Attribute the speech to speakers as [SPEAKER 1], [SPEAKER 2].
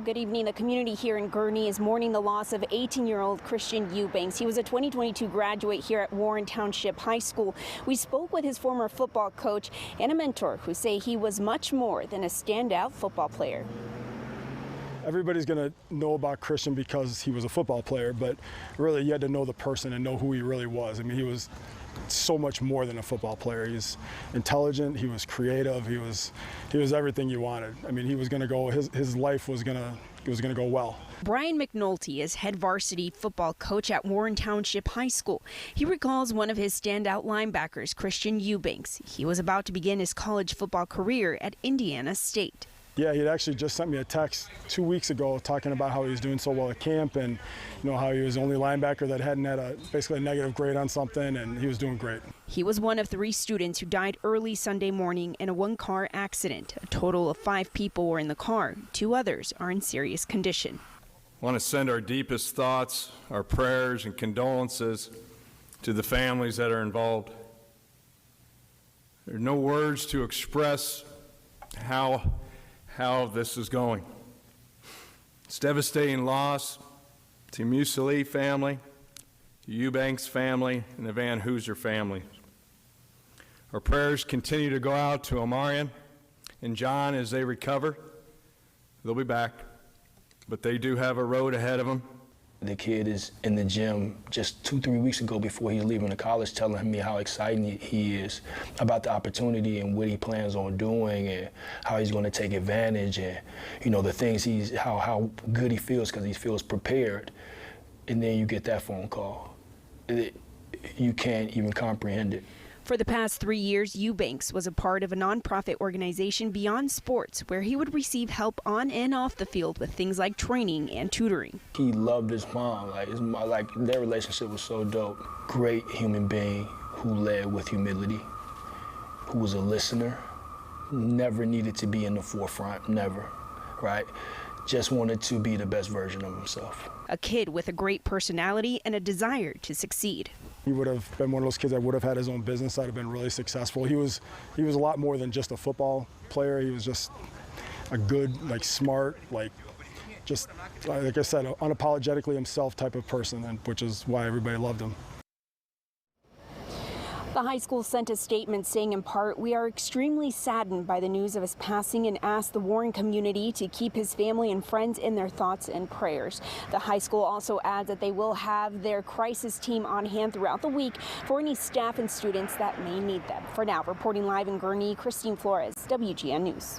[SPEAKER 1] Good evening. The community here in Gurnee is mourning the loss of 18-year-old Christian Eubanks. He was a 2022 graduate here at Warren Township High School. We spoke with his former football coach and a mentor who say he was much more than a standout football player.
[SPEAKER 2] Everybody's going to know about Christian because he was a football player, but really you had to know the person and know who he really was. I mean, he was so much more than a football player. He's intelligent, he was creative, he was everything you wanted. I mean, he was going to go, his life was going to go well.
[SPEAKER 1] Brian McNulty is head varsity football coach at Warren Township High School. He recalls one of his standout linebackers, Christian Eubanks. He was about to begin his college football career at Indiana State.
[SPEAKER 2] Yeah, he had actually just sent me a text 2 weeks ago talking about how he was doing so well at camp and how he was the only linebacker that hadn't had basically a negative grade on something, and he was doing great.
[SPEAKER 1] He was one of 3 students who died early Sunday morning in a one-car accident. A total of 5 people were in the car. 2 others are in serious condition.
[SPEAKER 3] I want to send our deepest thoughts, our prayers and condolences to the families that are involved. There are no words to express how this is going. It's devastating loss to Mussolini family, the Eubanks family, and the Van Hooser family. Our prayers continue to go out to Omarion and John as they recover. They'll be back, but they do have a road ahead of them.
[SPEAKER 4] The kid is in the gym just 2-3 weeks ago before he's leaving to college telling me how excited he is about the opportunity and what he plans on doing and how he's going to take advantage and, the things how good he feels because he feels prepared. And then you get that phone call. You can't even comprehend it.
[SPEAKER 1] For the past 3 years, Eubanks was a part of a nonprofit organization Beyond Sports, where he would receive help on and off the field with things like training and tutoring.
[SPEAKER 4] He loved his mom. Like their relationship was so dope. Great human being who led with humility, who was a listener, never needed to be in the forefront, never, right? Just wanted to be the best version of himself.
[SPEAKER 1] A kid with a great personality and a desire to succeed.
[SPEAKER 2] He would have been one of those kids that would have had his own business that would have been really successful. He was a lot more than just a football player. He was just a good, smart, just like I said, unapologetically himself type of person, which is why everybody loved him.
[SPEAKER 1] The high school sent a statement saying, in part, "We are extremely saddened by the news of his passing and ask the Warren community to keep his family and friends in their thoughts and prayers." The high school also adds that they will have their crisis team on hand throughout the week for any staff and students that may need them. For now, reporting live in Gurnee, Christine Flores, WGN News.